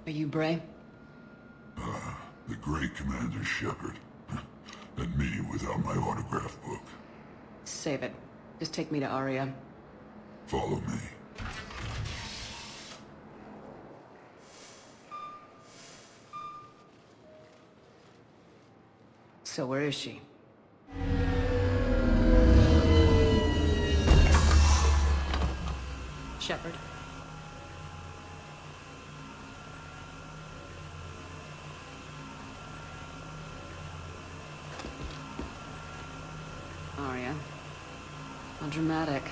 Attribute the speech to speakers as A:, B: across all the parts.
A: Are you Bray?
B: The great Commander Shepard. And me without my autograph book.
A: Save it. Just take me to Aria.
B: Follow me.
A: So where is she? Shepard. Aria. How dramatic.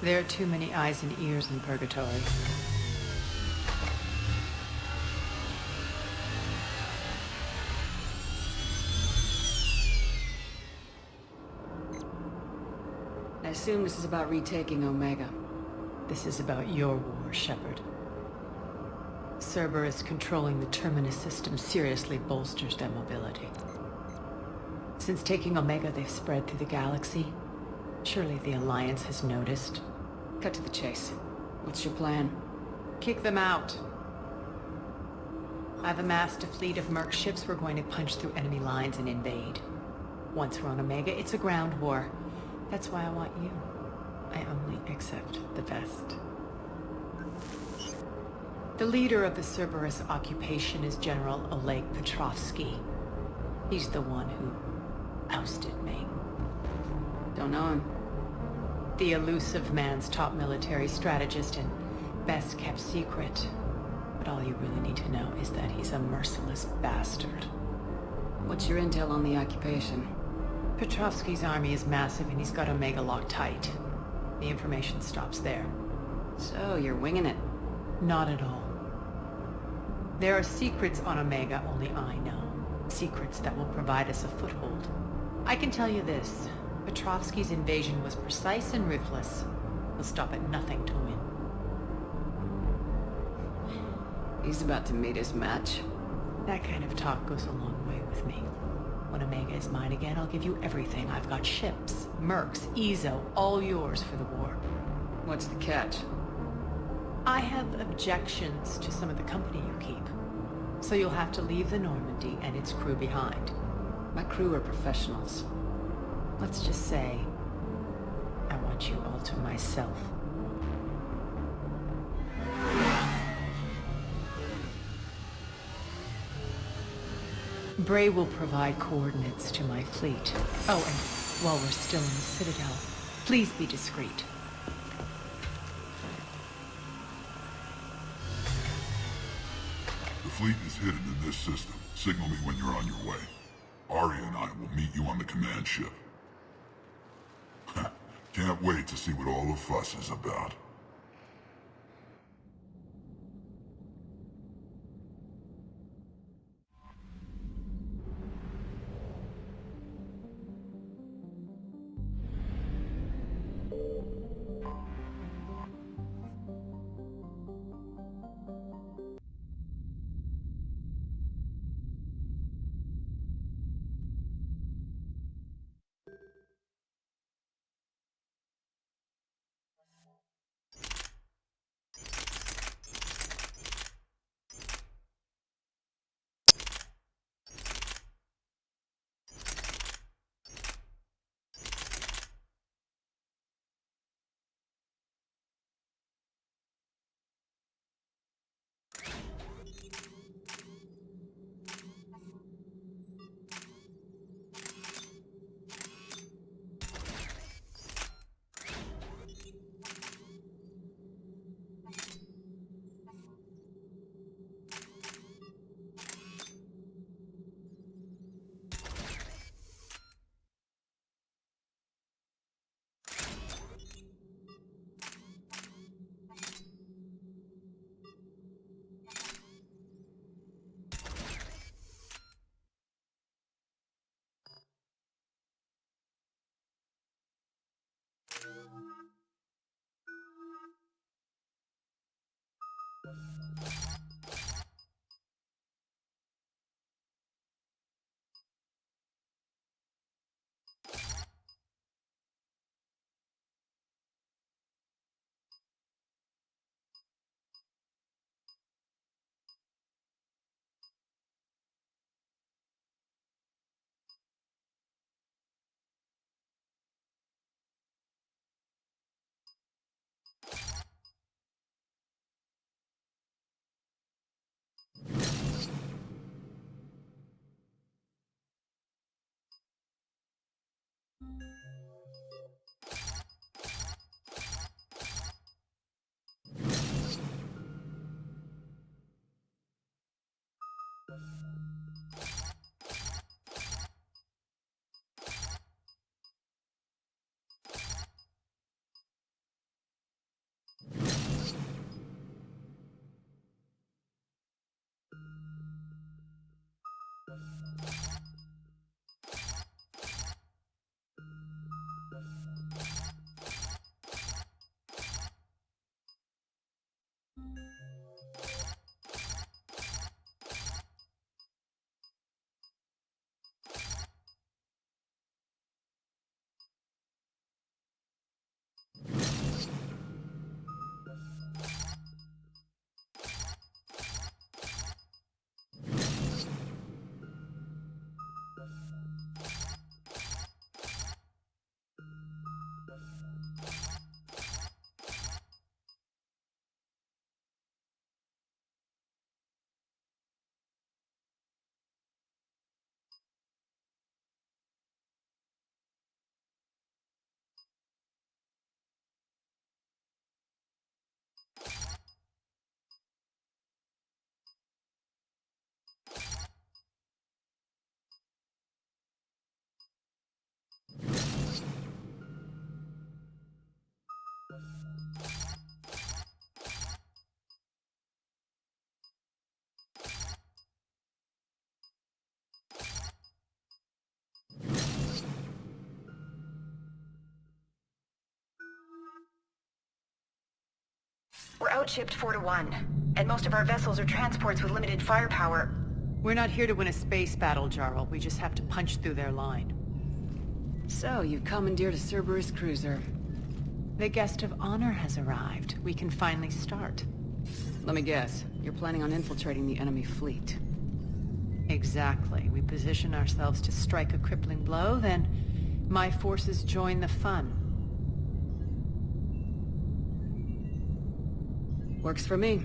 C: There are too many eyes and ears in Purgatory.
A: I assume this is about retaking Omega.
C: This is about your war, Shepard. Cerberus controlling the Terminus system seriously bolsters their mobility. Since taking Omega, they've spread through the galaxy. Surely the Alliance has noticed.
A: Cut to the chase. What's your plan?
C: Kick them out. I've amassed a fleet of merc ships. We're going to punch through enemy lines and invade. Once we're on Omega, it's a ground war. That's why I want you. I only accept the best. The leader of the Cerberus occupation is General Oleg Petrovsky. He's the one who ousted me.
A: Don't know him.
C: The elusive man's top military strategist and best kept secret. But all you really need to know is that he's a merciless bastard.
A: What's your intel on the occupation?
C: Petrovsky's army is massive and he's got Omega locked tight. The information stops there.
A: So, you're winging it?
C: Not at all. There are secrets on Omega only I know. Secrets that will provide us a foothold. I can tell you this. Petrovsky's invasion was precise and ruthless. He'll stop at nothing to win.
A: He's about to meet his match.
C: That kind of talk goes a long way with me. When Omega is mine again, I'll give you everything. I've got ships, mercs, Ezo, all yours for the war.
A: What's the catch?
C: I have objections to some of the company you keep. So you'll have to leave the Normandy and its crew behind.
A: My crew are professionals.
C: Let's just say, I want you all to myself. Bray will provide coordinates to my fleet. Oh, and while we're still in the Citadel, please be discreet.
B: The fleet is hidden in this system. Signal me when you're on your way. Aria and I will meet you on the command ship. Can't wait to see what all the fuss is about.
D: We're outshipped 4-1, and most of our vessels are transports with limited firepower.
C: We're not here to win a space battle, Jarl. We just have to punch through their line.
A: So, you've commandeered a Cerberus cruiser.
C: The guest of honor has arrived. We can finally start.
A: Let me guess, you're planning on infiltrating the enemy fleet.
C: Exactly. We position ourselves to strike a crippling blow, then my forces join the fun.
A: Works for me.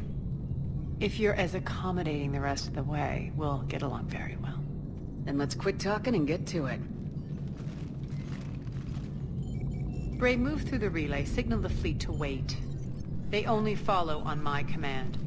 C: If you're as accommodating the rest of the way, we'll get along very well.
A: Then let's quit talking and get to it.
C: Bray, move through the relay, signal the fleet to wait. They only follow on my command.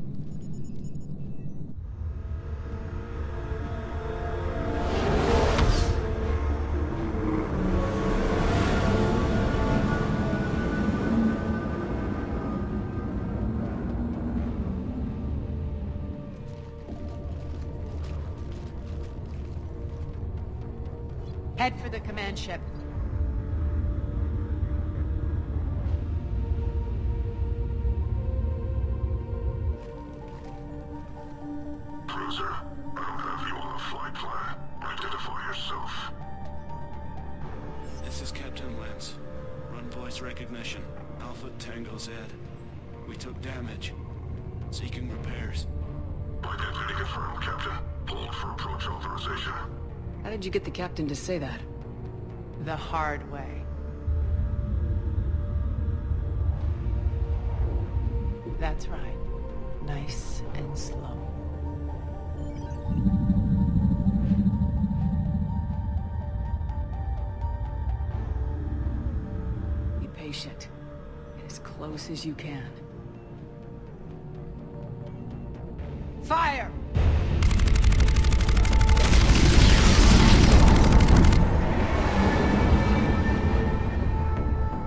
C: Head for the command ship.
B: Cruiser, I don't have you on the flight plan. Identify yourself.
E: This is Captain Lance. Run voice recognition. Alpha Tango Z. We took damage. Seeking repairs.
B: Identity confirmed, Captain. Hold for approach authorization.
A: How did you get the captain to say that?
C: The hard way. That's right. Nice and slow.
A: Be patient. Get as close as you can.
C: Fire!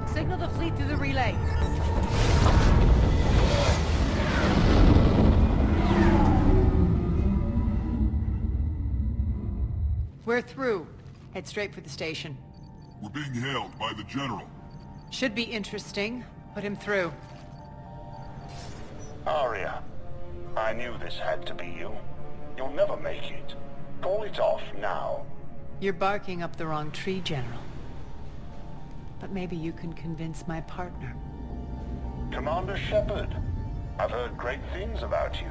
C: Signal the fleet through the relay. We're through. Head straight for the station.
B: We're being hailed by the General.
C: Should be interesting. Put him through.
F: Aria, I knew this had to be you. You'll never make it. Call it off now.
C: You're barking up the wrong tree, General. But maybe you can convince my partner.
F: Commander Shepard, I've heard great things about you.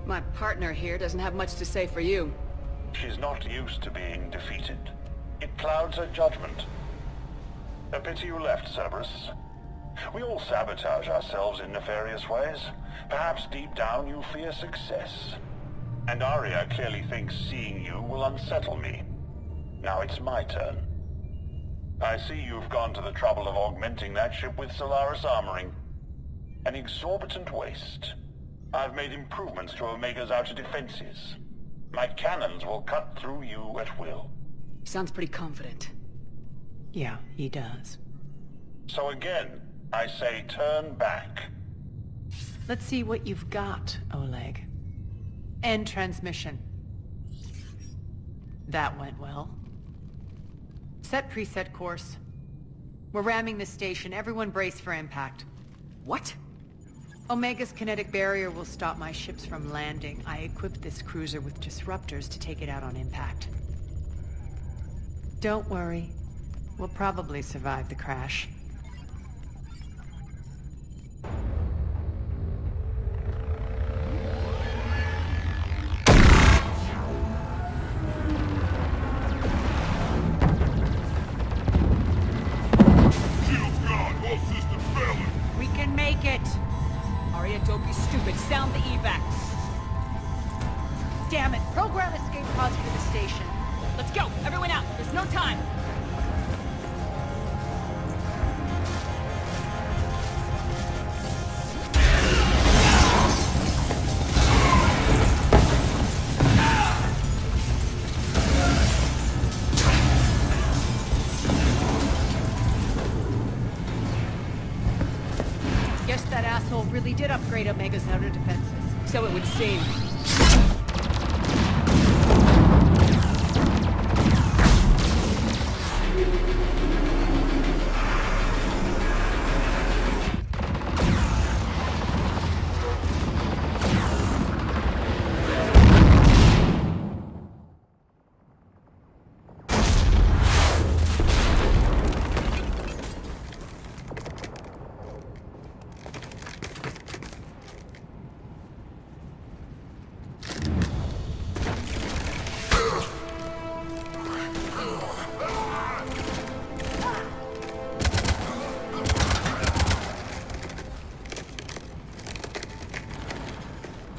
A: My partner here doesn't have much to say for you.
F: She's not used to being defeated. It clouds her judgment. A pity you left, Cerberus. We all sabotage ourselves in nefarious ways. Perhaps deep down you fear success. And Aria clearly thinks seeing you will unsettle me. Now it's my turn. I see you've gone to the trouble of augmenting that ship with Solaris armoring. An exorbitant waste. I've made improvements to Omega's outer defenses. My cannons will cut through you at will.
A: Sounds pretty confident.
C: Yeah, he does.
F: So again, I say turn back.
C: Let's see what you've got, Oleg. End transmission. That went well. Set preset course. We're ramming the station. Everyone brace for impact.
A: What?
C: Omega's kinetic barrier will stop my ships from landing. I equipped this cruiser with disruptors to take it out on impact. Don't worry. We'll probably survive the crash.
B: Shields gone! All systems failing!
C: We can make it!
A: Aria, don't be stupid. Sound the evac.
C: Damn it! Program escape pods for the station.
A: Let's go! Everyone out! There's no time!
C: Guess that asshole really did upgrade Omega's outer defenses.
A: So it would seem.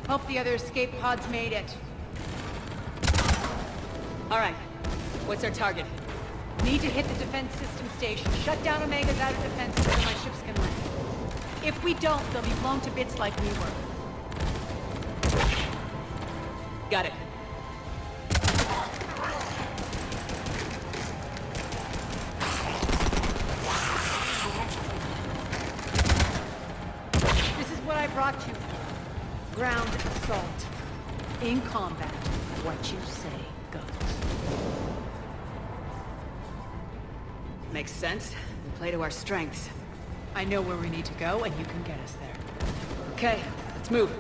C: Hope the other escape pods made it.
A: All right. What's our target?
C: Need to hit the defense system station. Shut down Omega's outer defenses so my ships can land. If we don't, they'll be blown to bits like we were.
A: Got it.
C: This is what I brought you for. Ground assault. In combat, what you say goes.
A: Makes sense. We play to our strengths.
C: I know where we need to go, and you can get us there.
A: Okay, let's move.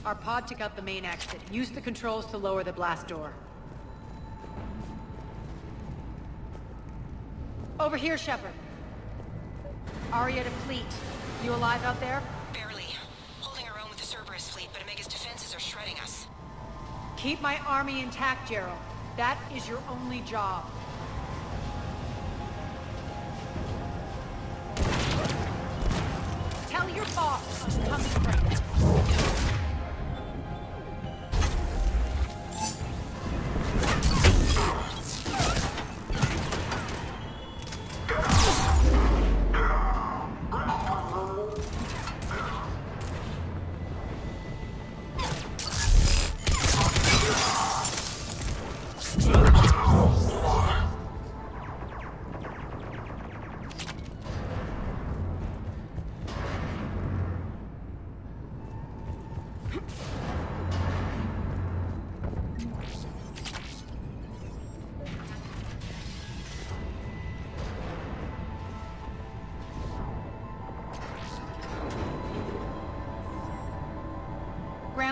C: Our pod took out the main exit. Use the controls to lower the blast door. Over here, Shepard. Aria to fleet. You alive out there?
D: Barely. Holding our own with the Cerberus fleet, but Omega's defenses are shredding us.
C: Keep my army intact, Gerald. That is your only job. Tell your boss I'm coming for you.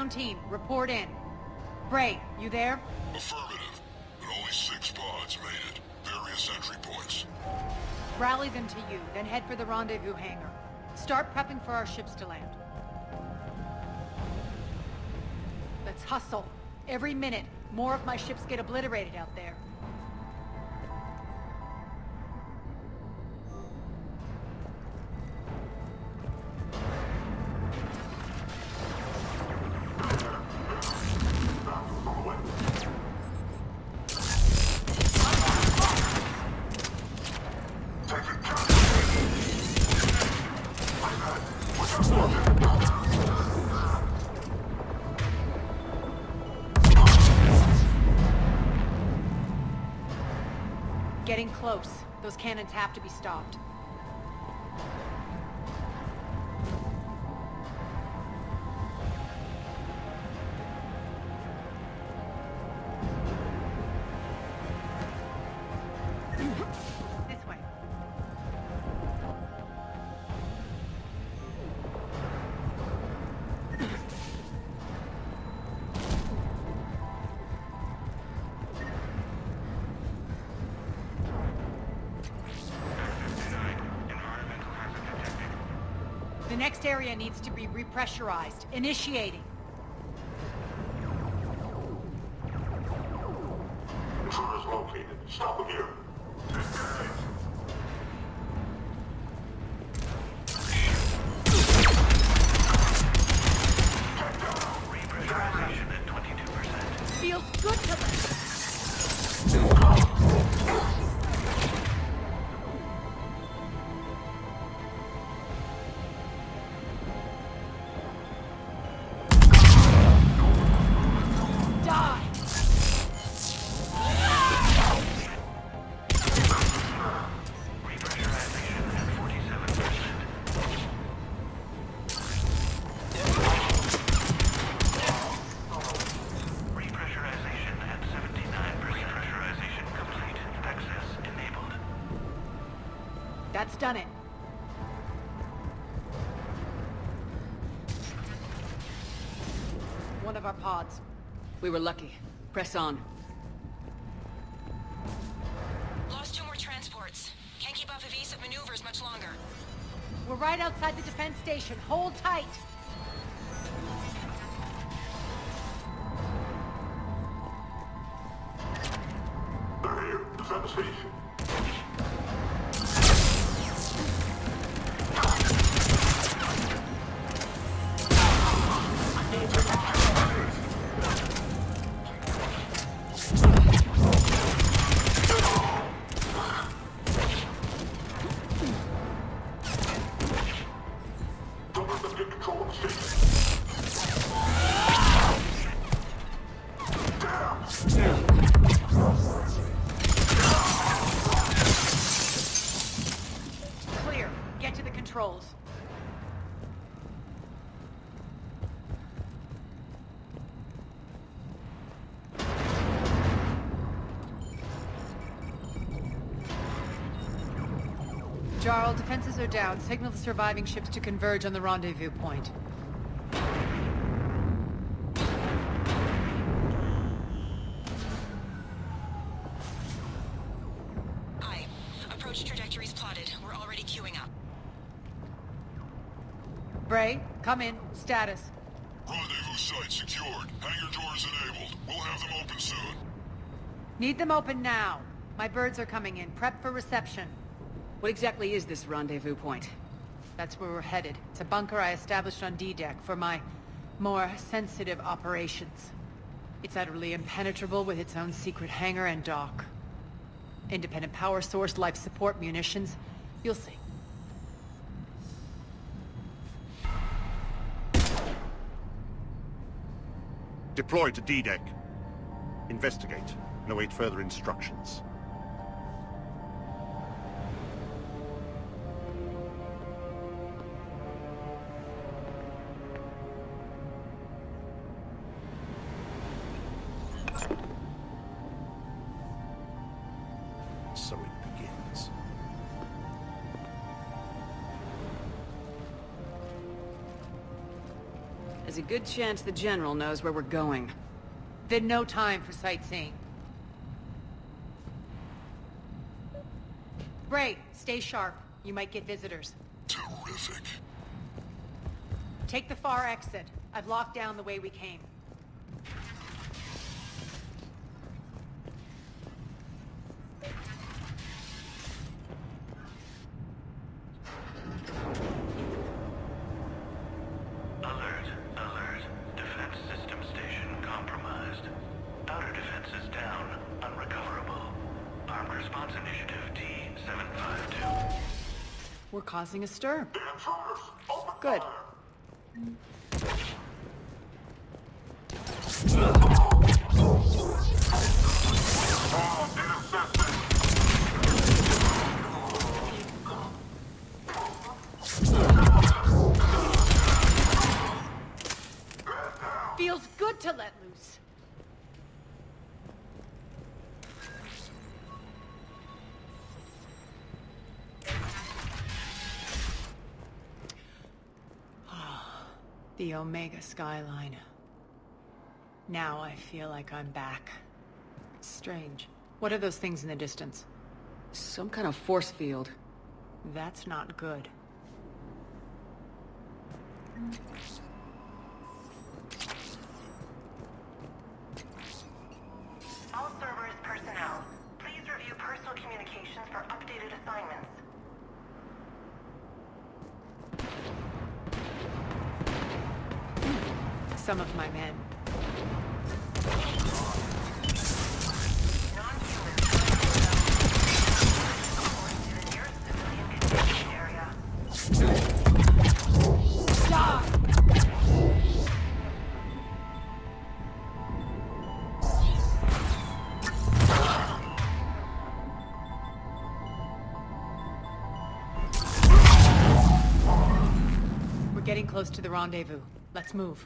C: Ground team, report in. Bray, you there?
B: Affirmative. But only 6 pods made it. Various entry points.
C: Rally them to you, then head for the rendezvous hangar. Start prepping for our ships to land. Let's hustle. Every minute, more of my ships get obliterated out there. Getting close. Those cannons have to be stopped. This way. The next area needs to be repressurized. Initiating.
B: Intruders located. Stop them here.
F: Repressurization at 22%.
C: Feels good to them. That's done it. One of our pods.
A: We were lucky. Press on.
D: Lost 2 more transports. Can't keep up evasive maneuvers much longer.
C: We're right outside the defense station. Hold tight.
B: They're here. Defend the station. Don't let them get control of the station.
C: Clear. Get to the controls. Jarl, defenses are down. Signal the surviving ships to converge on the rendezvous point.
D: Aye. Approach trajectories plotted. We're already queuing up.
C: Bray, come in. Status.
B: Rendezvous site secured. Hangar doors enabled. We'll have them open soon.
C: Need them open now. My birds are coming in. Prep for reception.
A: What exactly is this rendezvous point?
C: That's where we're headed. It's a bunker I established on D-Deck for my more sensitive operations. It's utterly impenetrable with its own secret hangar and dock. Independent power source, life support, munitions. You'll see.
G: Deploy to D-Deck. Investigate and await further instructions. So it begins.
A: As there's a good chance the General knows where we're going.
C: Then no time for sightseeing. Bray, stay sharp. You might get visitors.
B: Terrific.
C: Take the far exit. I've locked down the way we came.
H: Alert, alert. Defense system station compromised. Outer defenses down, unrecoverable. Armed response initiative D752.
C: We're causing a stir.
B: The intruders! Open
C: Good.
B: fire!
C: Feels good to let loose. The Omega skyline. Now I feel like I'm back. Strange. What are those things in the distance?
A: Some kind of force field.
C: That's not good.
D: All Cerberus personnel, please review personal communications for updated assignments.
C: Some of my men.
D: Non-humans, to the nearest civilian containment area.
C: We're getting close to the rendezvous. Let's move.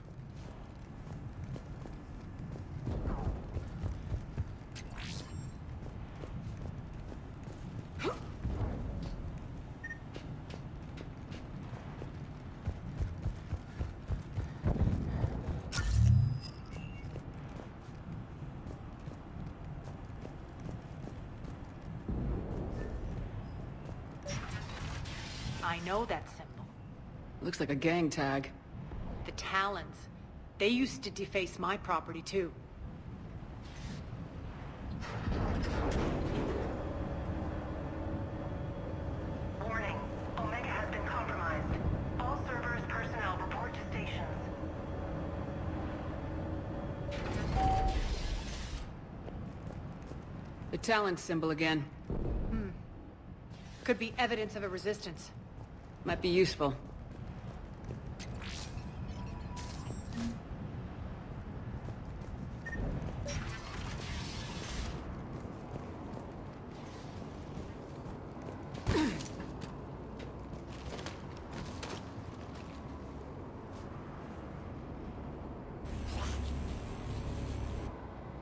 C: I know that symbol.
A: Looks like a gang tag.
C: The Talons. They used to deface my property, too.
D: Warning. Omega has been compromised. All Cerberus personnel report to stations.
A: The Talon symbol again.
C: Could be evidence of a resistance.
A: Might be useful.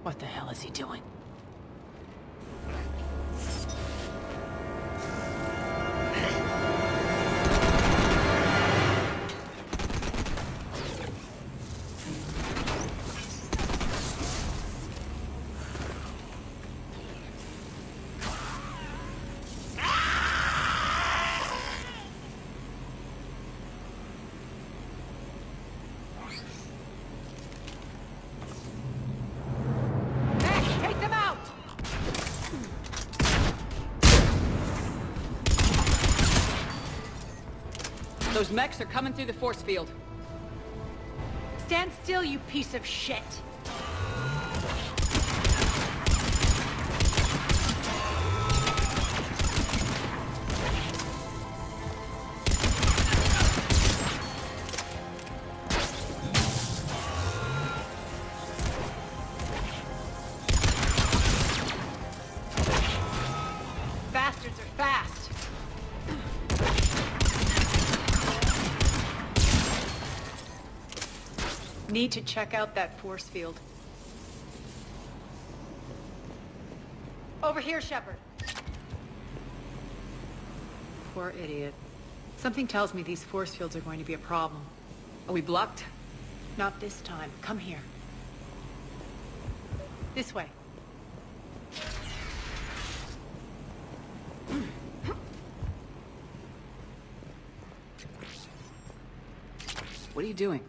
C: What the hell is he doing? Take them out!
A: Those mechs are coming through the force field.
C: Stand still, you piece of shit! Bastards are fast! Need to check out that force field. Over here, Shepard. Poor idiot. Something tells me these force fields are going to be a problem.
A: Are we blocked?
C: Not this time. Come here. This way.
A: What are you doing?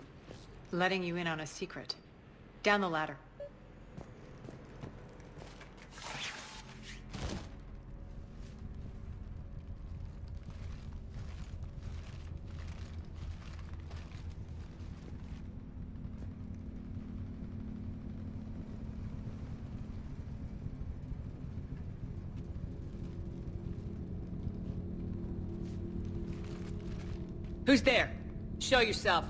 C: Letting you in on a secret. Down the ladder.
A: Who's there? Show yourself.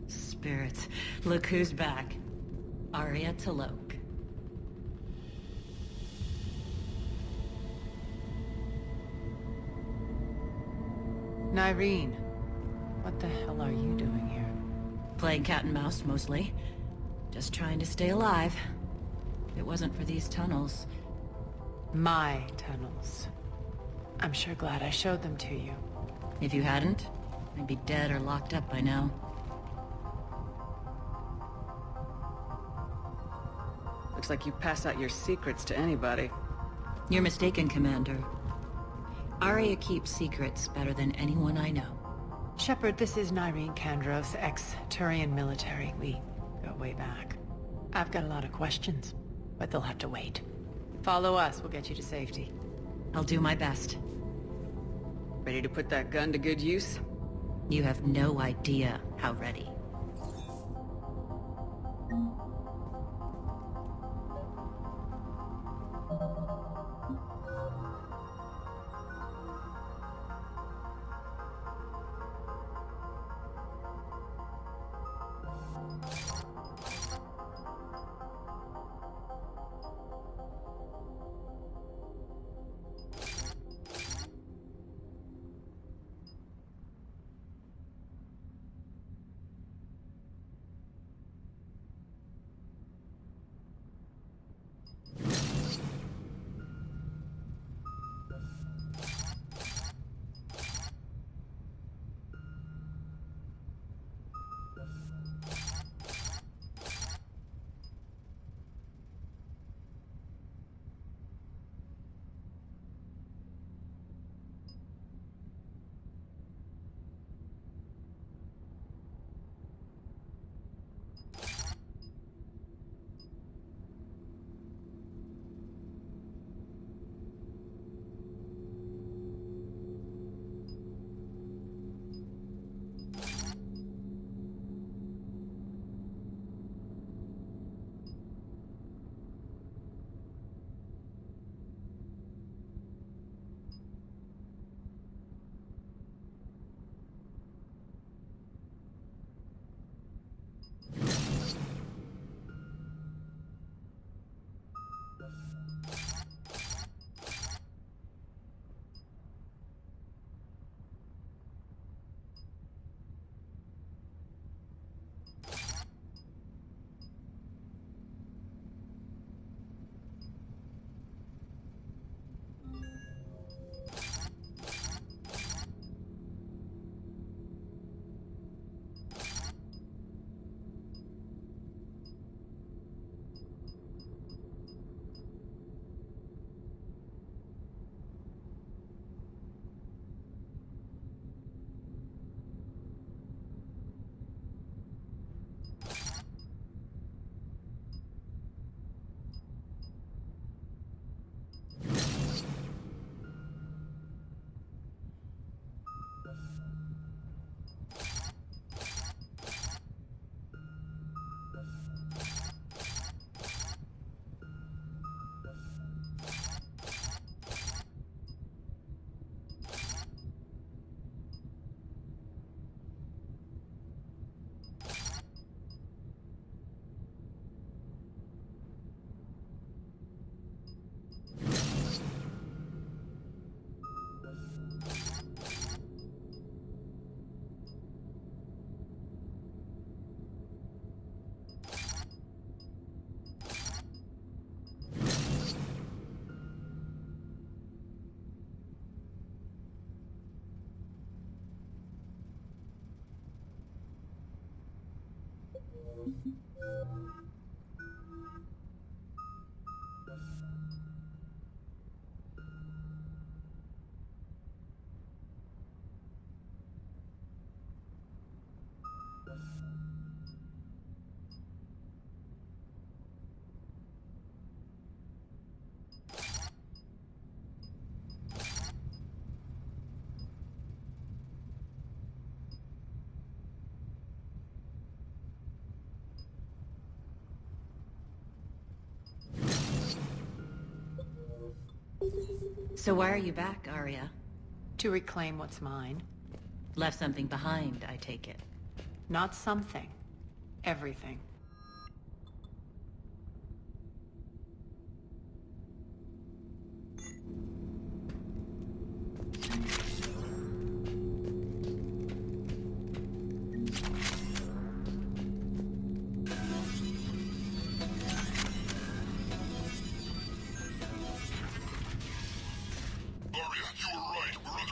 I: Spirits, look who's back. Aria T'Loak.
C: Nyreen, what the hell are you doing here?
I: Playing cat and mouse, mostly. Just trying to stay alive. If it wasn't for these tunnels.
C: My tunnels. I'm sure glad I showed them to you.
I: If you hadn't, I'd be dead or locked up by now.
A: Looks like you pass out your secrets to anybody.
I: You're mistaken, Commander. Aria keeps secrets better than anyone I know.
C: Shepard, this is Nyreen Kandros, ex-Turian military. We go way back. I've got a lot of questions, but they'll have to wait. Follow us, we'll get you to safety.
I: I'll do my best.
A: Ready to put that gun to good use?
I: You have no idea how ready. So why are you back, Aria?
C: To reclaim what's mine.
I: Left something behind, I take it.
C: Not something. Everything.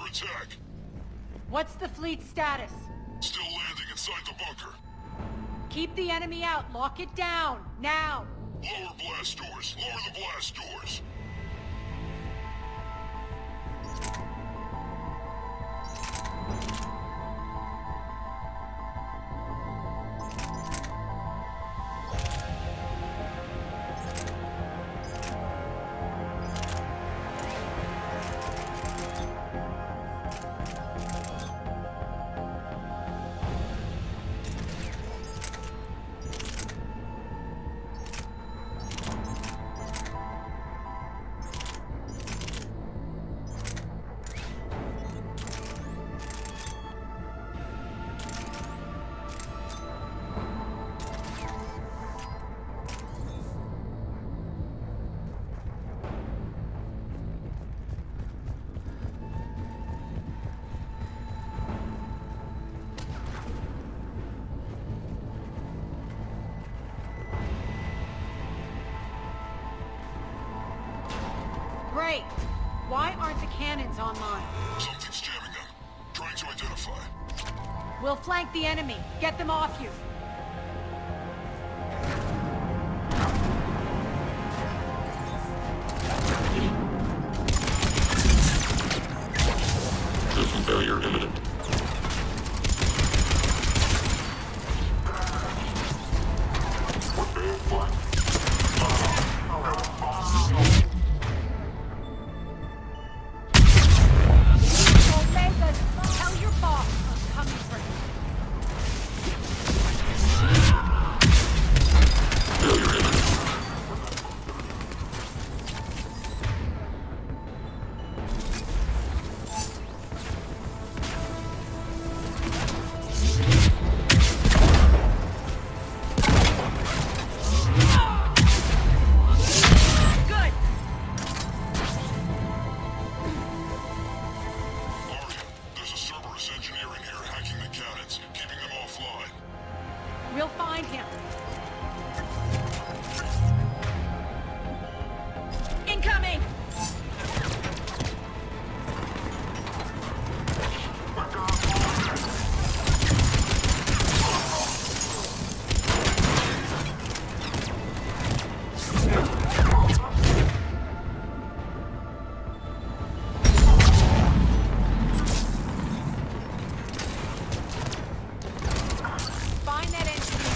B: Attack!
C: What's the fleet's status?
B: Still landing inside the bunker.
C: Keep the enemy out. Lock it down. Now!
B: Lower blast doors. Lower the blast doors.
C: Great! Why aren't the cannons online?
B: Something's jamming them. Trying to identify.
C: We'll flank the enemy. Get them off you.
B: System failure imminent.
C: Tell your boss I'm coming for him.
B: Failure imminent. There's a Cerberus engineer in here hacking the cannons, keeping them offline.
C: We'll find him. Incoming! Find that engineer.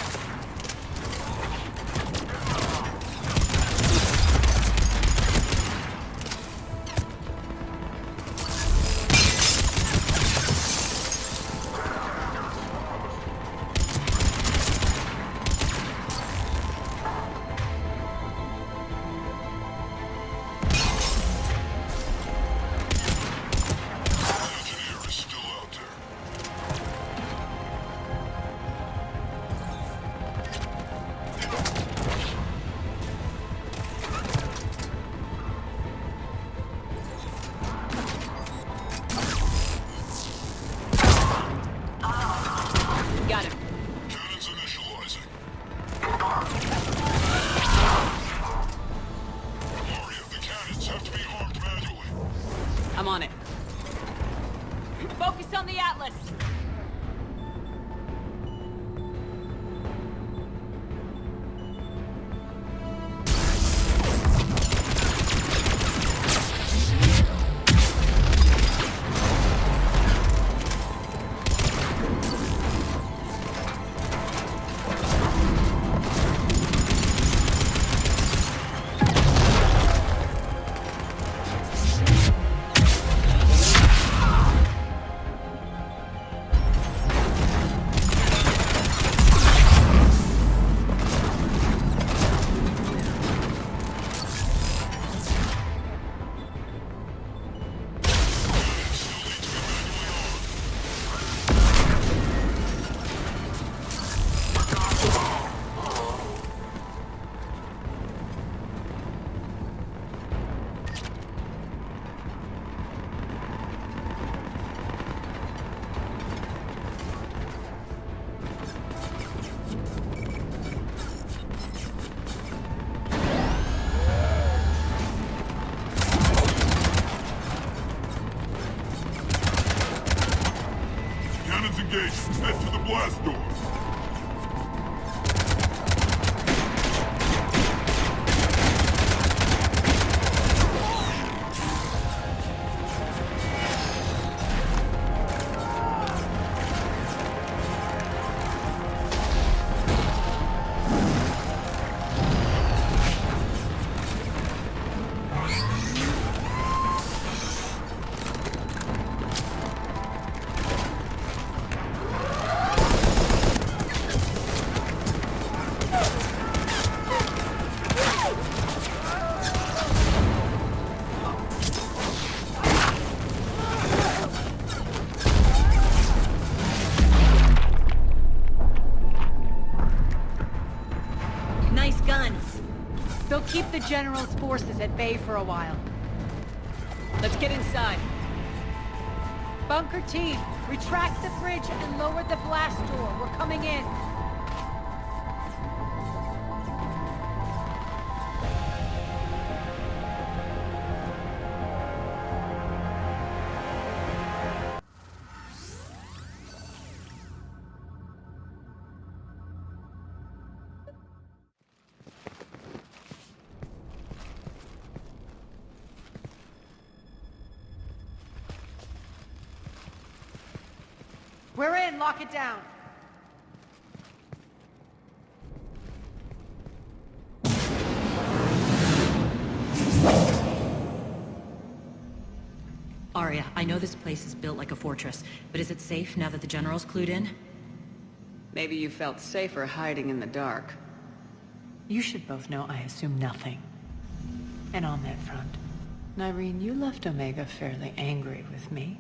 B: The engineer is still out there.
I: Got him.
B: Cannons initializing. Aria, the cannons have to be armed manually.
I: I'm on it. Focus on the Atlas!
B: Cannons engaged. Head to the blast door.
C: Keep the General's forces at bay for a while.
A: Let's get inside.
C: Bunker team, retract the bridge and lower the blast door. We're coming in. We're in. Lock it down.
I: Aria, I know this place is built like a fortress, but is it safe now that the General's clued in?
A: Maybe you felt safer hiding in the dark.
C: You should both know I assume nothing. And on that front, Nyreen, you left Omega fairly angry with me.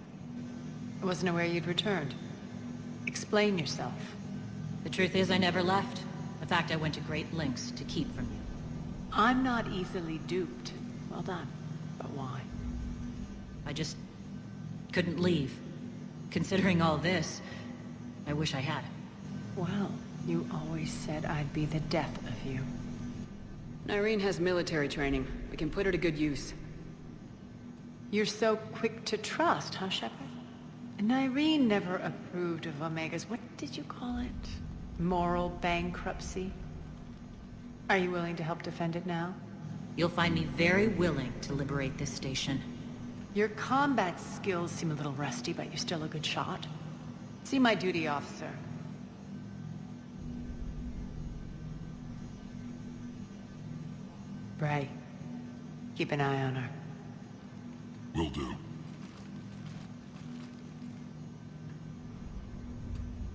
C: I wasn't aware you'd returned. Explain yourself.
I: The truth is I never left. In fact, I went to great lengths to keep from you.
C: I'm not easily duped. Well done. But why?
I: I just couldn't leave. Considering all this, I wish I had.
C: Well, you always said I'd be the death of you.
A: Nyreen has military training. We can put her to good use.
C: You're so quick to trust, huh, Shepard? Nyreen never approved of Omega's, what did you call it? Moral bankruptcy? Are you willing to help defend it now?
I: You'll find me very willing to liberate this station.
C: Your combat skills seem a little rusty, but you're still a good shot. See my duty officer. Bray, keep an eye on her.
B: Will do.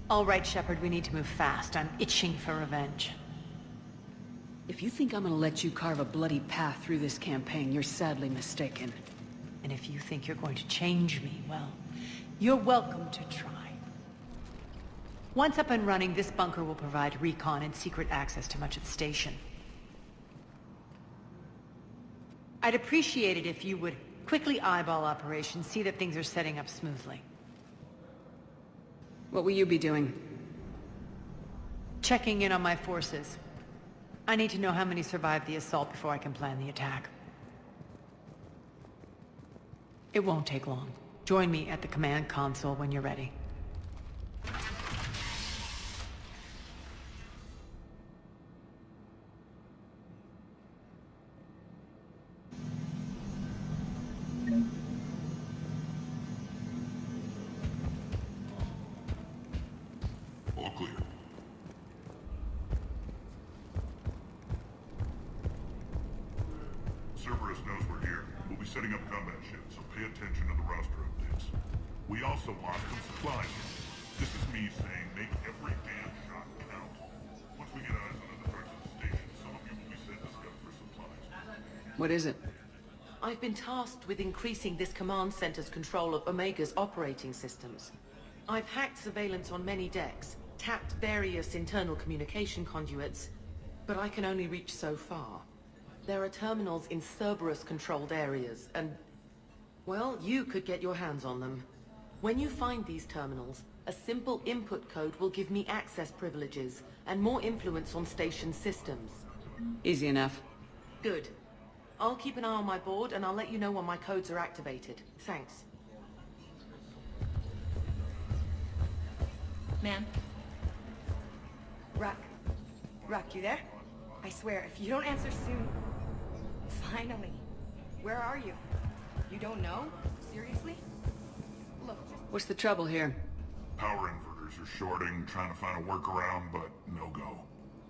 C: All right, Shepard, we need to move fast. I'm itching for revenge.
A: If you think I'm gonna let you carve a bloody path through this campaign, you're sadly mistaken.
C: And if you think you're going to change me, well, you're welcome to try. Once up and running, this bunker will provide recon and secret access to much of the station. I'd appreciate it if you would quickly eyeball operations, see that things are setting up smoothly.
A: What will you be doing?
C: Checking in on my forces. I need to know how many survived the assault before I can plan the attack. It won't take long. Join me at the command console when you're ready.
B: All clear. Cerberus knows we're here. We'll be setting up combat ships, so pay attention to the roster updates. We also lost some supplies. This is me saying make every damn shot count. Once we get eyes on other parts of the station, some of you will be sent to scout for supplies.
A: What is it?
J: I've been tasked with increasing this command center's control of Omega's operating systems. I've hacked surveillance on many decks, tapped various internal communication conduits, but I can only reach so far. There are terminals in Cerberus-controlled areas, and... well, you could get your hands on them. When you find these terminals, a simple input code will give me access privileges and more influence on station systems.
A: Easy enough.
J: Good. I'll keep an eye on my board, and I'll let you know when my codes are activated. Thanks.
K: Ma'am?
L: Ruck. Ruck, you there? I swear, if you don't answer soon... Finally. Where are you? You don't know? Seriously? Look,
A: What's the trouble here?
B: Power inverters are shorting, trying to find a workaround, but no go.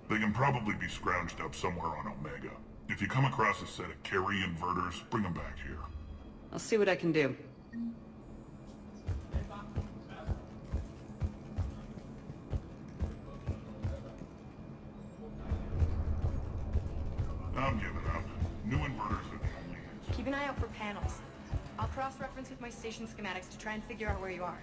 B: They can probably be scrounged up somewhere on Omega. If you come across a set of carry inverters, bring them back here.
A: I'll see what I can do.
B: I'm giving up. New inverters are the only answer.
L: keep an eye out for panels. I'll cross-reference with my station schematics to try and figure out where you are.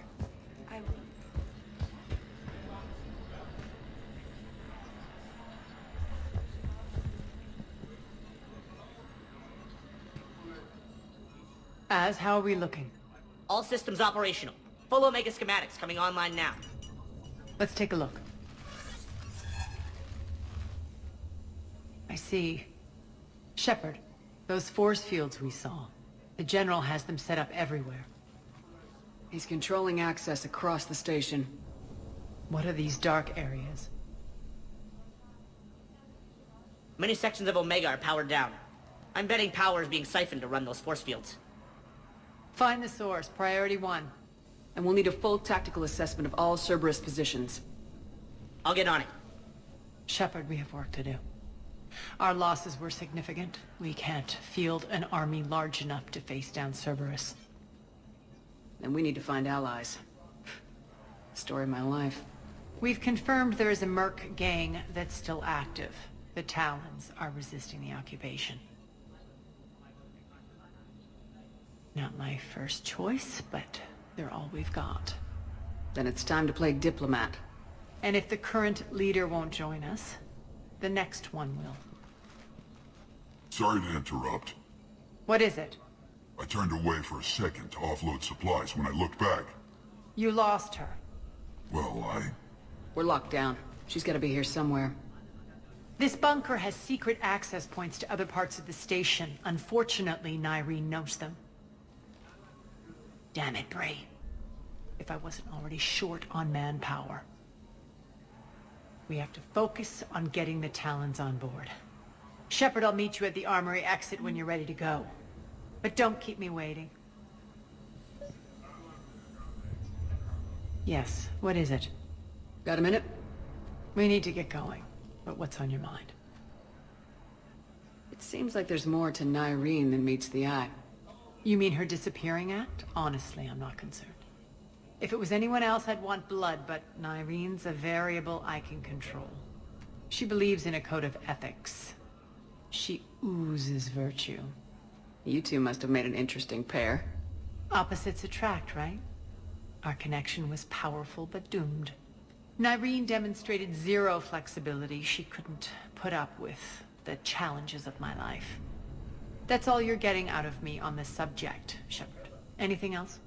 C: How are we looking?
M: All systems operational. Full Omega schematics coming online now.
C: Let's take a look. I see. Shepard, those force fields we saw. The General has them set up everywhere.
A: He's controlling access across the station.
C: What are these dark areas?
M: Many sections of Omega are powered down. I'm betting power is being siphoned to run those force fields.
C: Find the source, priority 1.
A: And we'll need a full tactical assessment of all Cerberus positions.
M: I'll get on it.
C: Shepard, we have work to do. Our losses were significant. We can't field an army large enough to face down Cerberus.
A: Then we need to find allies. Story of my life.
C: We've confirmed there is a merc gang that's still active. The Talons are resisting the occupation. Not my first choice, but they're all we've got.
A: Then it's time to play diplomat.
C: And if the current leader won't join us, the next one will.
B: Sorry to interrupt.
C: What is it?
B: I turned away for a second to offload supplies. When I looked back...
C: You lost her.
B: Well,
A: We're locked down. She's gotta be here somewhere.
C: This bunker has secret access points to other parts of the station. Unfortunately, Nyreen knows them. Damn it, Bray. If I wasn't already short on manpower. We have to focus on getting the Talons on board. Shepard, I'll meet you at the armory exit when you're ready to go. But don't keep me waiting. Yes, what is it?
A: Got a minute?
C: We need to get going. But what's on your mind?
A: It seems like there's more to Nyreen than meets the eye.
C: You mean her disappearing act? Honestly, I'm not concerned. If it was anyone else, I'd want blood, but Nyreen's a variable I can control. She believes in a code of ethics. She oozes virtue.
A: You two must have made an interesting pair.
C: Opposites attract, right? Our connection was powerful but doomed. Nyreen demonstrated zero flexibility. She couldn't put up with the challenges of my life. That's all you're getting out of me on this subject, Shepard. Anything else?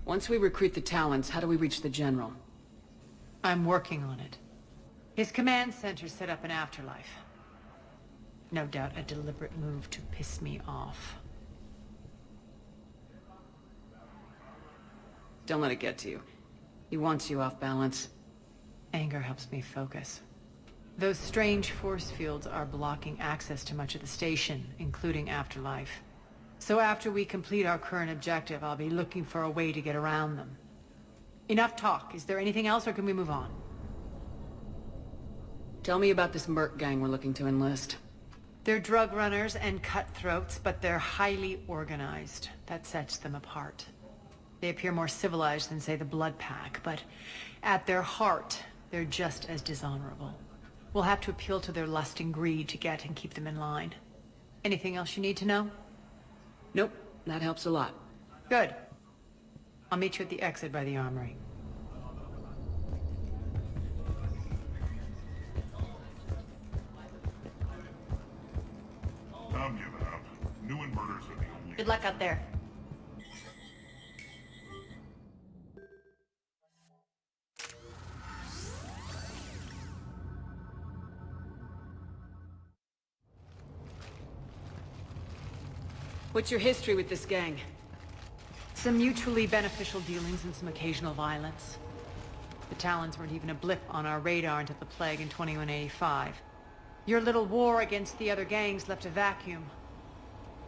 A: Once we recruit the Talons, how do we reach the General?
C: I'm working on it. His command center set up an afterlife. No doubt a deliberate move to piss me off.
A: Don't let it get to you. He wants you off balance.
C: Anger helps me focus. Those strange force fields are blocking access to much of the station, including afterlife. So after we complete our current objective, I'll be looking for a way to get around them. Enough talk. Is there anything else, or can we move on?
A: Tell me about this merc gang we're looking to enlist.
C: They're drug runners and cutthroats, but they're highly organized. That sets them apart. They appear more civilized than, say, the Blood Pack, but at their heart, they're just as dishonorable. We'll have to appeal to their lust and greed to get and keep them in line. Anything else you need to know?
A: Nope, that helps a lot.
C: Good. I'll meet you at the exit by the armory.
B: I'm giving up. New inverters are the only...
L: Good luck out there.
A: What's your history with this gang?
C: Some mutually beneficial dealings and some occasional violence. The Talons weren't even a blip on our radar until the plague in 2185. Your little war against the other gangs left a vacuum.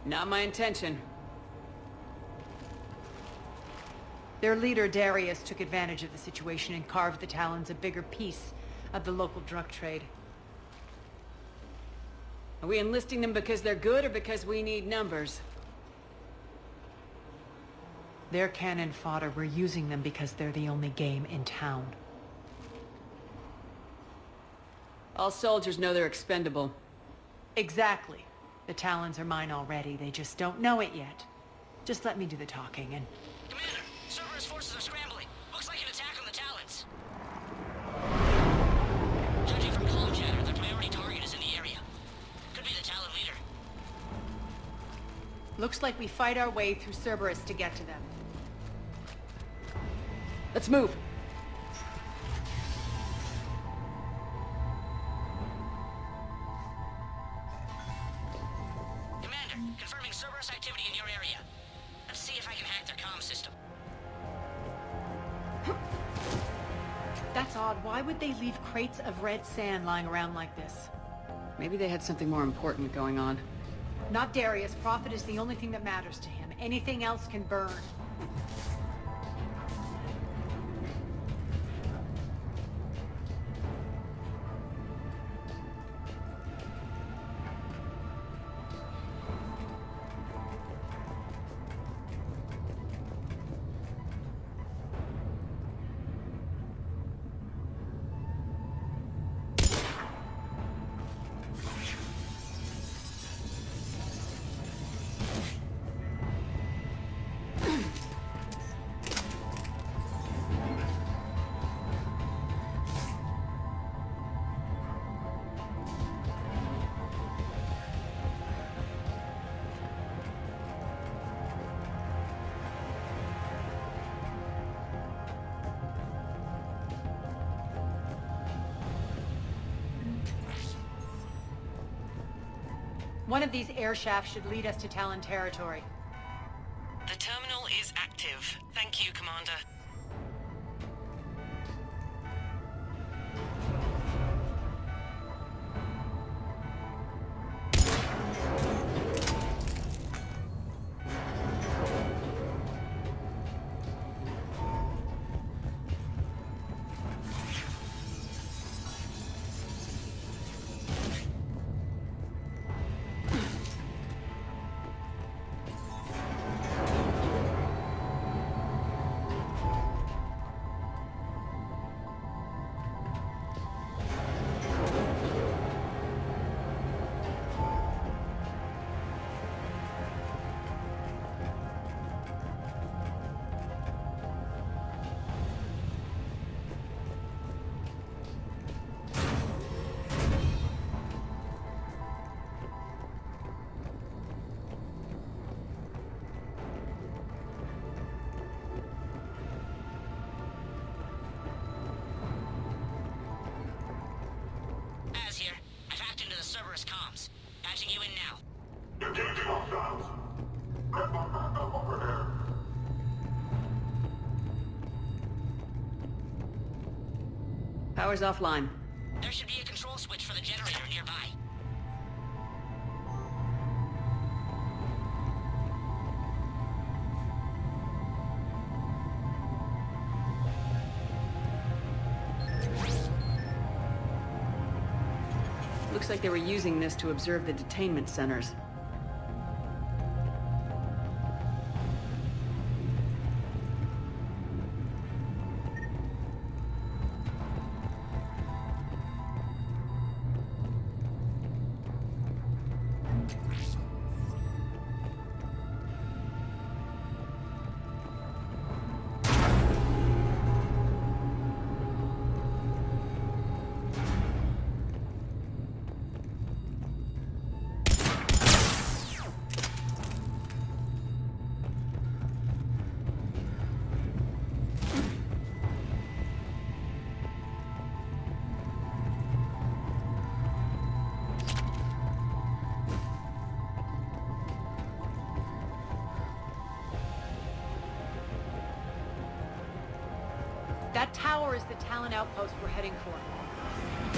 A: Not my intention.
C: Their leader, Darius, took advantage of the situation and carved the Talons a bigger piece of the local drug trade.
A: Are we enlisting them because they're good or because we need numbers?
C: They're cannon fodder. We're using them because they're the only game in town.
A: All soldiers know they're expendable.
C: Exactly. The Talons are mine already. They just don't know it yet. Just let me do the talking and...
M: Commander, Cerberus forces are scrambling. Looks like an attack on the Talons. Judging from comm chatter, their priority target is in the area. Could be the Talon leader.
C: Looks like we fight our way through Cerberus to get to them.
A: Let's move.
M: Commander, confirming Cerberus activity in your area. Let's see if I can hack their comm system.
C: That's odd. Why would they leave crates of red sand lying around like this?
A: Maybe they had something more important going on.
C: Not Darius. Profit is the only thing that matters to him. Anything else can burn. One of these air shafts should lead us to Talon territory.
J: The terminal is active. Thank you, Commander.
M: Cerberus comms. Patching you in now.
B: Engaging hostiles. Red bar backup overhead.
A: Power's offline.
M: There should be a control switch for the generator nearby.
A: Looks like they were using this to observe the detainment centers.
C: That tower is the Talon outpost we're heading for.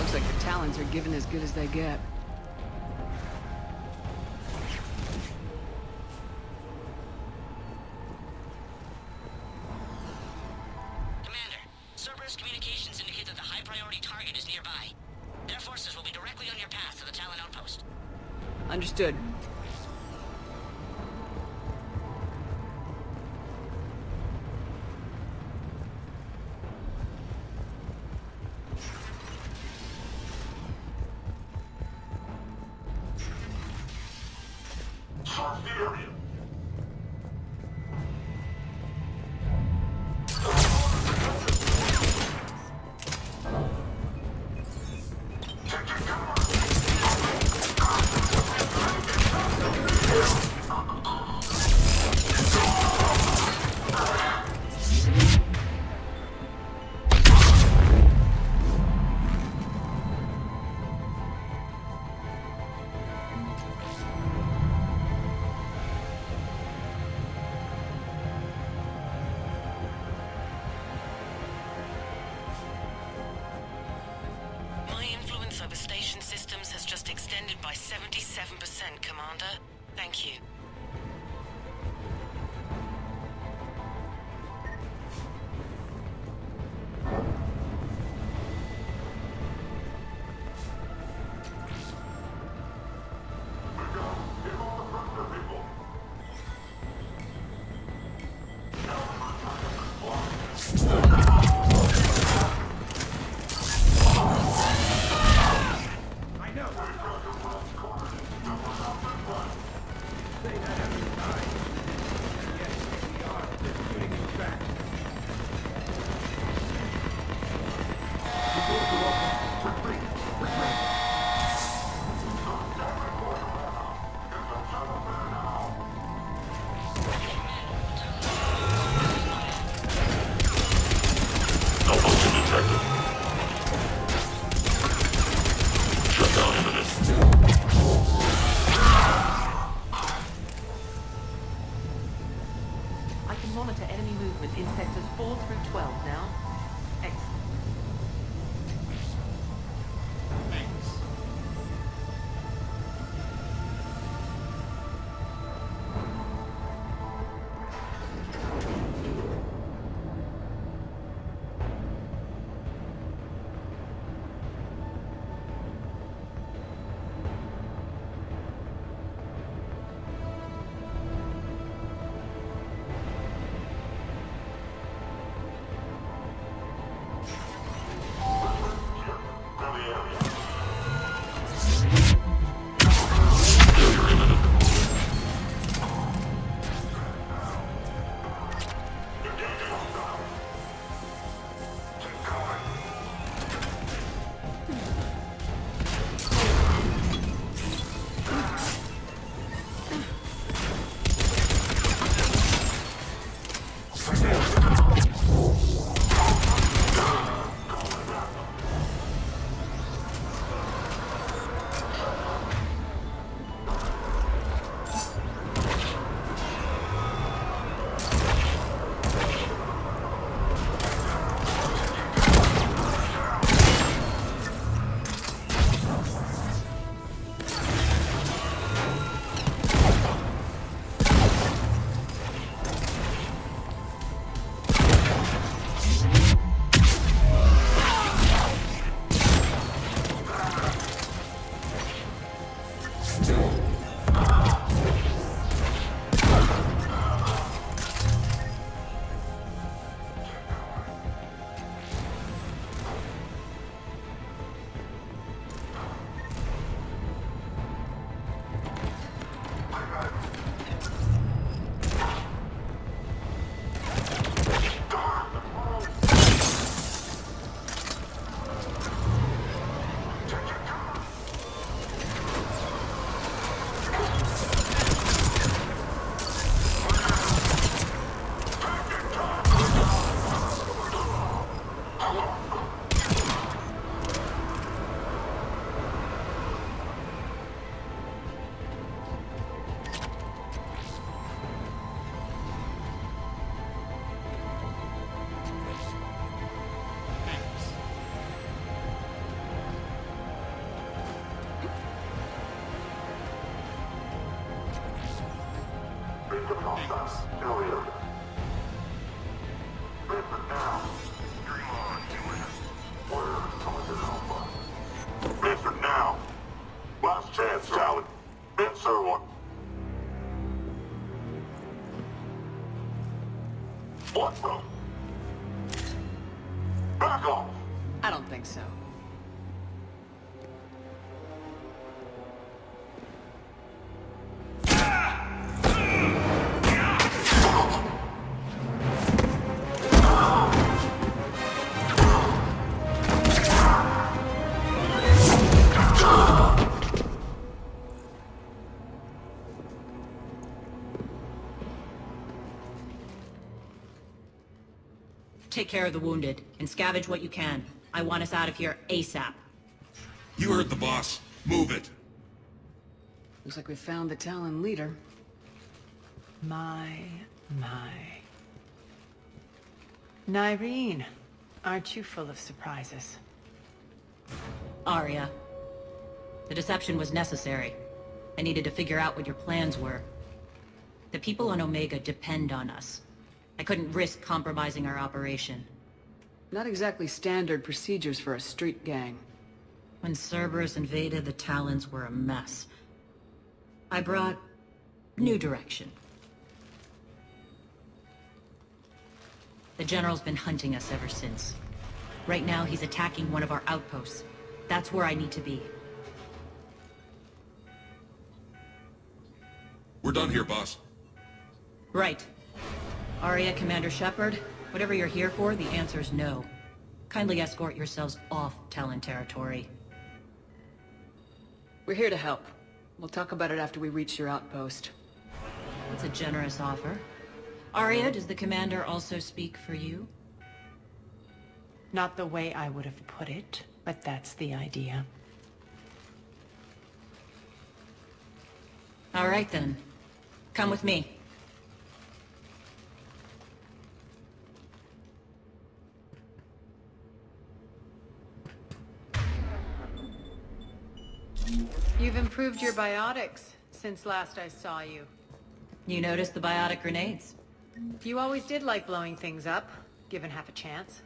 A: Looks like the Talons are given as good as they get.
M: Commander, Cerberus communications indicate that the high-priority target is nearby. Their forces will be directly on your path to the Talon outpost.
A: Understood.
B: Search the area.
J: My influence over station systems has just extended by 77%, Commander. Thank you. I can monitor enemy movement in sectors 4 through 12 now. Excellent.
B: Answer now! Last chance, Talon. Answer one. What the? Back off!
A: I don't think so.
I: Take care of the wounded, and scavenge what you can. I want us out of here ASAP.
K: You heard the boss. Move it.
A: Looks like we found the Talon leader.
C: My. Nyreen, aren't you full of surprises?
I: Aria. The deception was necessary. I needed to figure out what your plans were. The people on Omega depend on us. I couldn't risk compromising our operation.
A: Not exactly standard procedures for a street gang.
I: When Cerberus invaded, the Talons were a mess. I brought new direction. The General's been hunting us ever since. Right now, he's attacking one of our outposts. That's where I need to be.
K: We're done here, boss.
I: Right. Aria, Commander Shepard, whatever you're here for, the answer's no. Kindly escort yourselves off Talon territory.
A: We're here to help. We'll talk about it after we reach your outpost.
I: That's a generous offer. Aria, does the Commander also speak for you?
C: Not the way I would have put it, but that's the idea.
I: All right then. Come with me.
C: You've improved your biotics since last I saw you.
I: You noticed the biotic grenades?
C: You always did like blowing things up, given half a chance.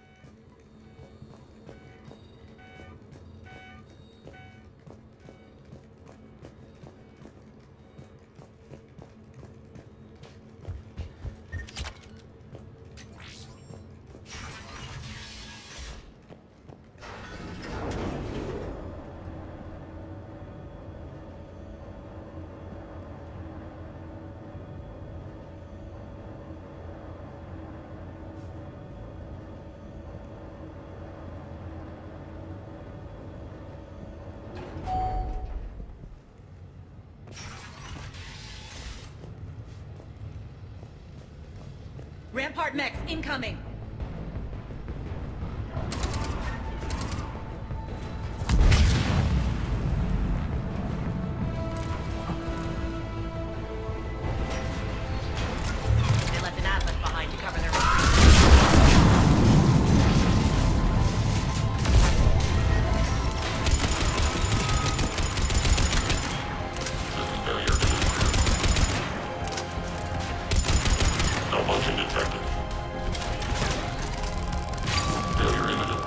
I: Rampart mechs incoming! They left an Atlas behind to cover their
B: Malfunction detected. Failure imminent.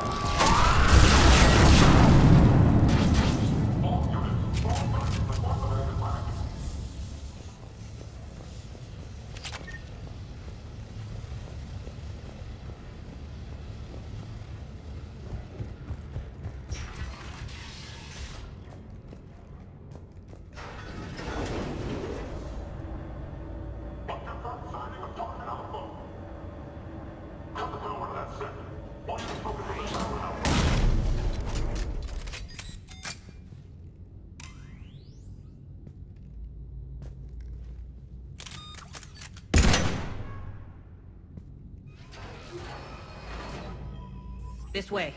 I: This way.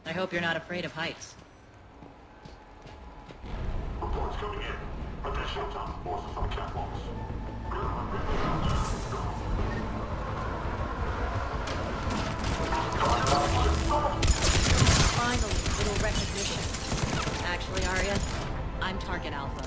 I: I hope you're not afraid of heights.
F: Reports coming in. Additional task forces on catwalks.
I: Finally, a little recognition. Actually, Aria, I'm Target Alpha.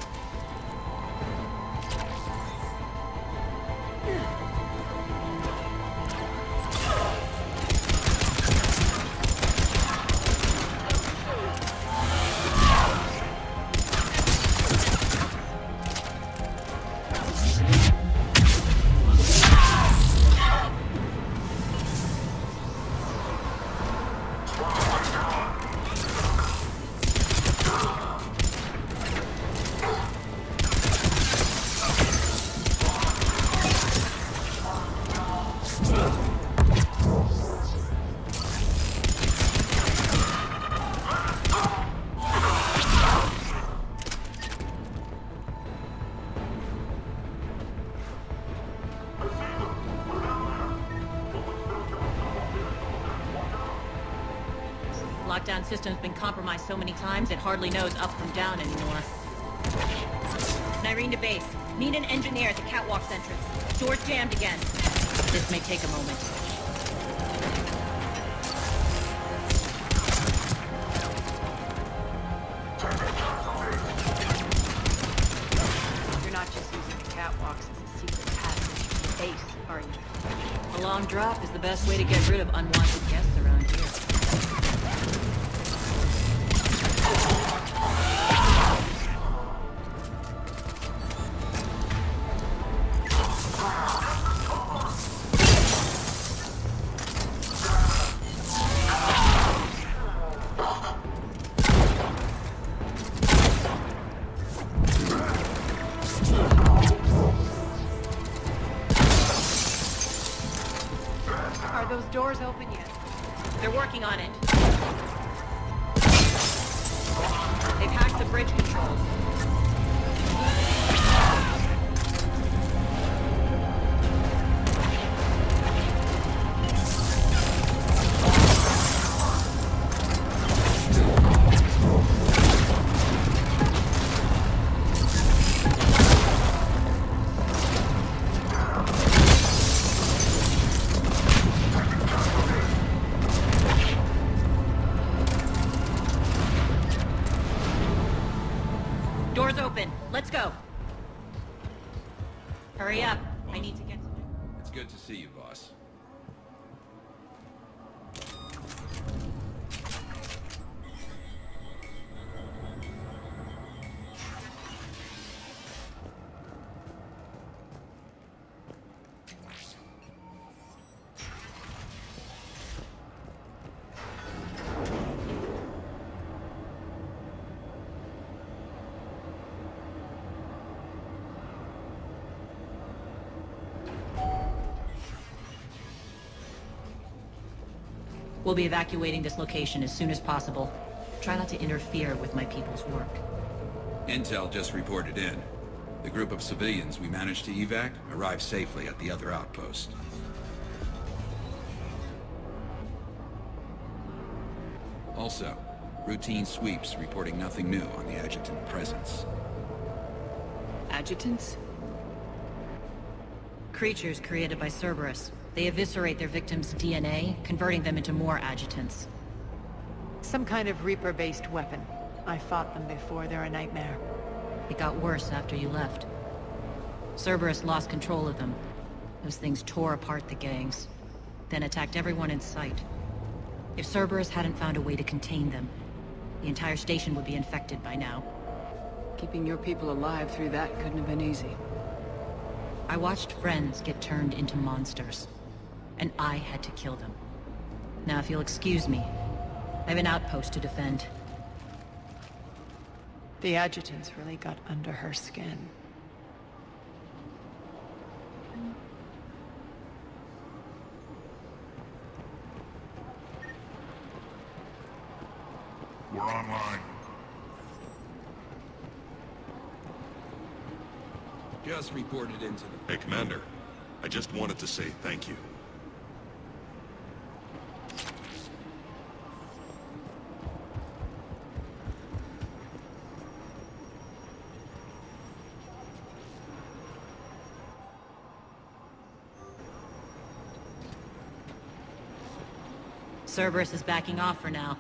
I: Lockdown system's been compromised so many times it hardly knows up from down anymore. Nyrene to base. Need an engineer at the catwalk's entrance. Door's jammed again. This may take a moment.
C: You're not just using the catwalks as a secret passage to the base, are you?
I: A long drop is the best way to get rid of unwanted guests around here.
C: Are those doors open yet?
I: They're working on it. They've hacked the bridge controls. Doors open. Let's go. Hurry up. I need to get to it.
K: It's good to see you, boss.
I: We'll be evacuating this location as soon as possible. Try not to interfere with my people's work.
K: Intel just reported in. The group of civilians we managed to evac arrived safely at the other outpost. Also, routine sweeps reporting nothing new on the adjutant presence.
A: Adjutants?
I: Creatures created by Cerberus. They eviscerate their victims' DNA, converting them into more adjutants.
C: Some kind of Reaper-based weapon. I fought them before, they're a nightmare.
I: It got worse after you left. Cerberus lost control of them. Those things tore apart the gangs, then attacked everyone in sight. If Cerberus hadn't found a way to contain them, the entire station would be infected by now.
A: Keeping your people alive through that couldn't have been easy.
I: I watched friends get turned into monsters, and I had to kill them. Now, if you'll excuse me, I have an outpost to defend.
C: The adjutants really got under her skin.
B: We're online.
K: Just reported into the...
N: Hey, Commander. I just wanted to say thank you.
I: Cerberus is backing off for now.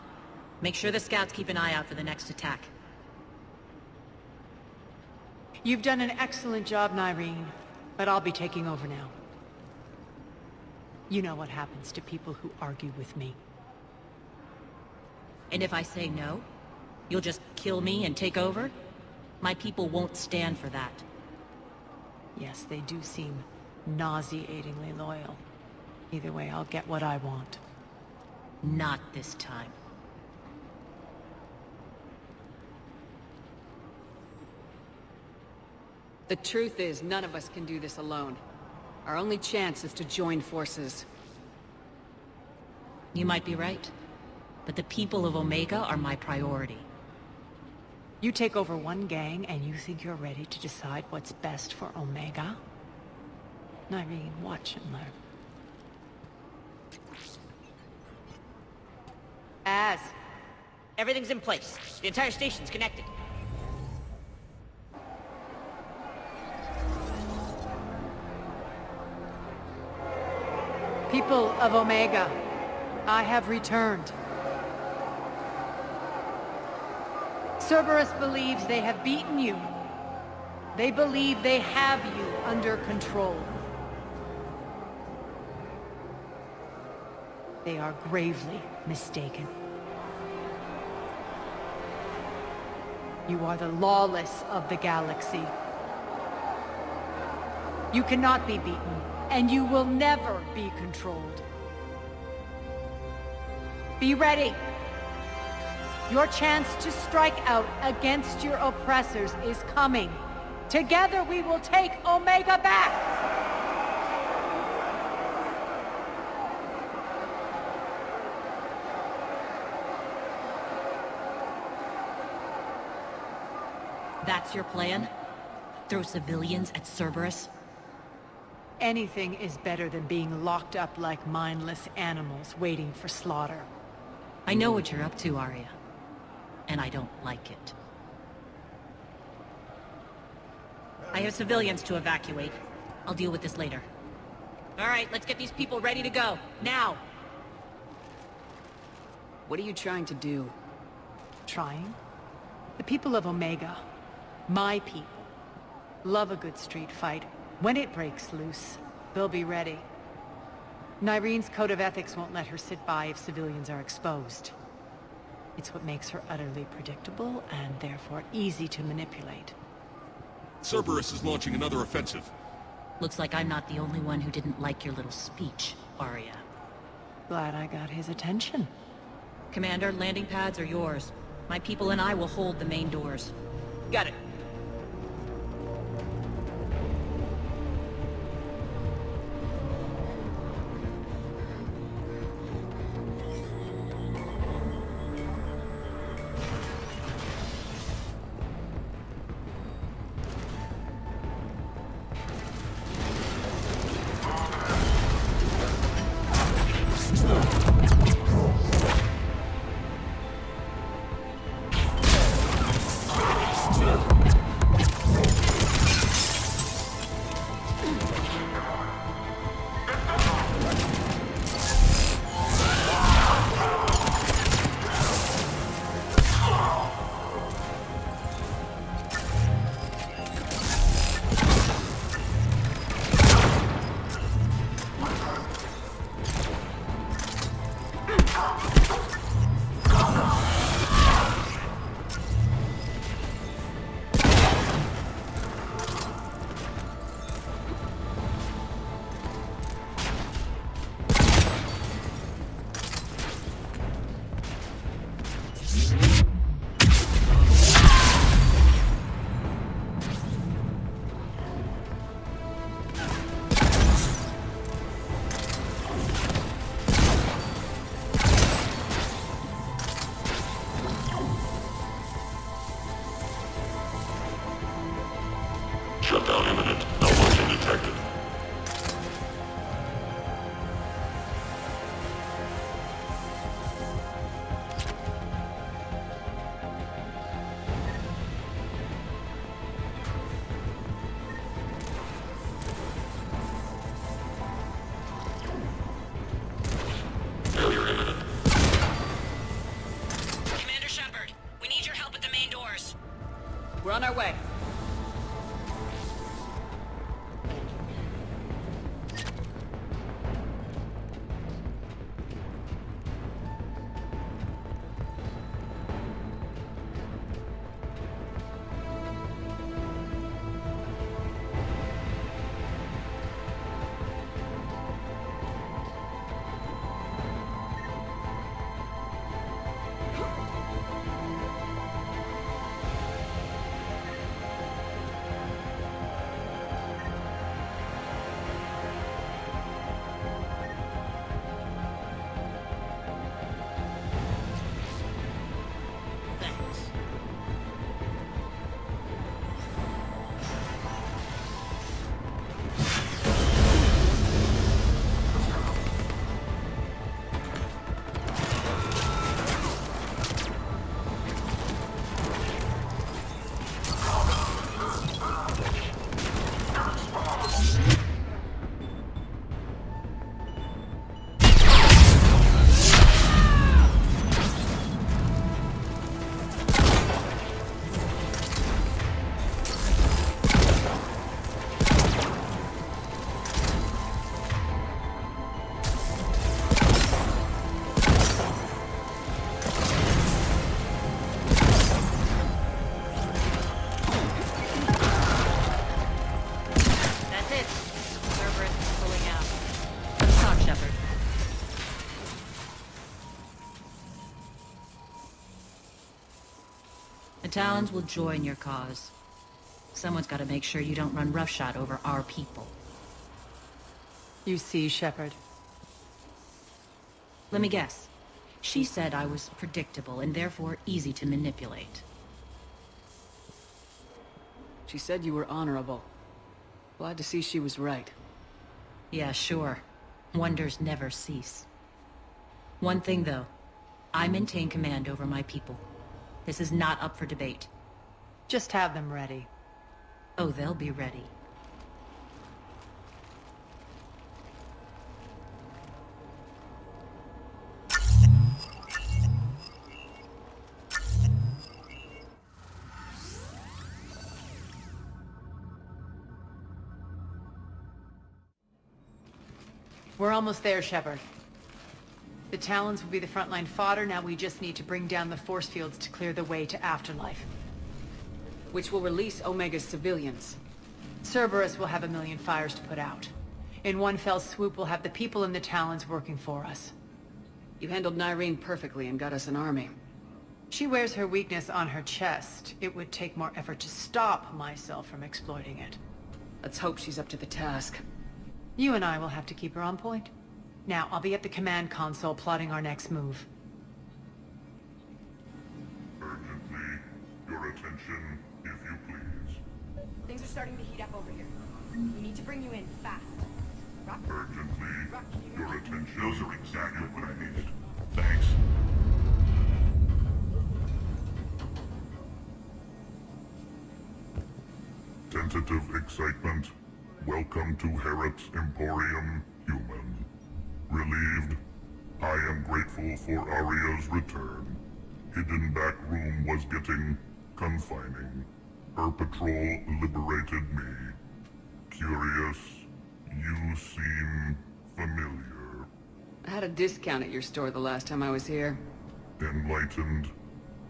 I: Make sure the scouts keep an eye out for the next attack.
C: You've done an excellent job, Nyreen, but I'll be taking over now. You know what happens to people who argue with me.
I: And if I say no, you'll just kill me and take over? My people won't stand for that.
C: Yes, they do seem nauseatingly loyal. Either way, I'll get what I want.
I: Not this time.
A: The truth is, none of us can do this alone. Our only chance is to join forces.
I: You might be right, but the people of Omega are my priority.
C: You take over one gang and you think you're ready to decide what's best for Omega? Nyreen, watch and learn.
M: Everything's in place. The entire station's connected.
C: People of Omega, I have returned. Cerberus believes they have beaten you. They believe they have you under control. They are gravely mistaken. You are the lawless of the galaxy. You cannot be beaten, and you will never be controlled. Be ready. Your chance to strike out against your oppressors is coming. Together we will take Omega back!
I: That's your plan? Throw civilians at Cerberus?
C: Anything is better than being locked up like mindless animals waiting for slaughter.
I: I know what you're up to, Aria. And I don't like it. I have civilians to evacuate. I'll deal with this later. All right, let's get these people ready to go. Now!
A: What are you trying to do?
C: Trying? The people of Omega, my people, love a good street fight. When it breaks loose, they'll be ready. Nyreen's code of ethics won't let her sit by if civilians are exposed. It's what makes her utterly predictable and therefore easy to manipulate.
N: Cerberus is launching another offensive.
I: Looks like I'm not the only one who didn't like your little speech, Aria.
C: Glad I got his attention.
I: Commander, landing pads are yours. My people and I will hold the main doors.
M: Got it.
I: Talons will join your cause. Someone's got to make sure you don't run roughshod over our people.
C: You see, Shepard.
I: Let me guess. She said I was predictable and therefore easy to manipulate.
A: She said you were honorable. Glad to see she was right.
I: Yeah, sure. Wonders never cease. One thing, though. I maintain command over my people. This is not up for debate.
C: Just have them ready.
I: Oh, they'll be ready.
C: We're almost there, Shepard. The Talons will be the frontline fodder, now we just need to bring down the force fields to clear the way to Afterlife.
A: Which will release Omega's civilians.
C: Cerberus will have a million fires to put out. In one fell swoop, we'll have the people in the Talons working for us.
A: You handled Nyreen perfectly and got us an army.
C: She wears her weakness on her chest. It would take more effort to stop myself from exploiting it.
A: Let's hope she's up to the task.
C: You and I will have to keep her on point. Now, I'll be at the command console plotting our next move.
B: Urgently, your attention, if you please.
L: Things are starting to heat up over here. We need to bring you in fast. Rock?
B: Urgently,
L: Rock,
B: your attention. Those are exactly what I needed. Thanks. Tentative excitement. Welcome to Herod's Emporium, human. Relieved, I am grateful for Aria's return. Hidden back room was getting confining. Her patrol liberated me. Curious, you seem familiar.
A: I had a discount at your store the last time I was here.
B: Enlightened,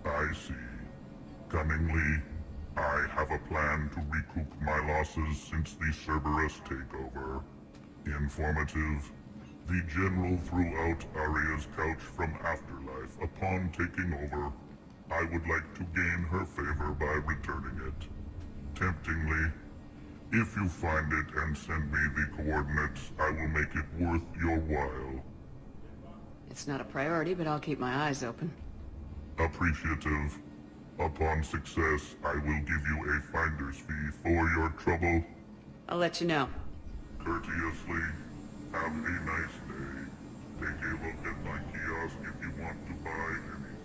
B: I see. Cunningly, I have a plan to recoup my losses since the Cerberus takeover. Informative, the General threw out Aria's couch from Afterlife. Upon taking over, I would like to gain her favor by returning it. Temptingly, if you find it and send me the coordinates, I will make it worth your while.
A: It's not a priority, but I'll keep my eyes open.
B: Appreciative. Upon success, I will give you a finder's fee for your trouble.
A: I'll let you know.
B: Courteously, have a nice day. Take a look at my kiosk if you want to buy anything.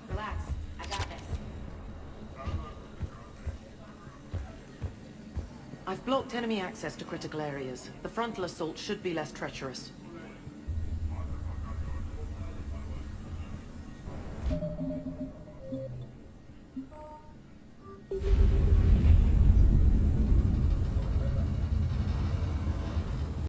L: Relax. I got this.
J: I've blocked enemy access to critical areas. The frontal assault should be less treacherous.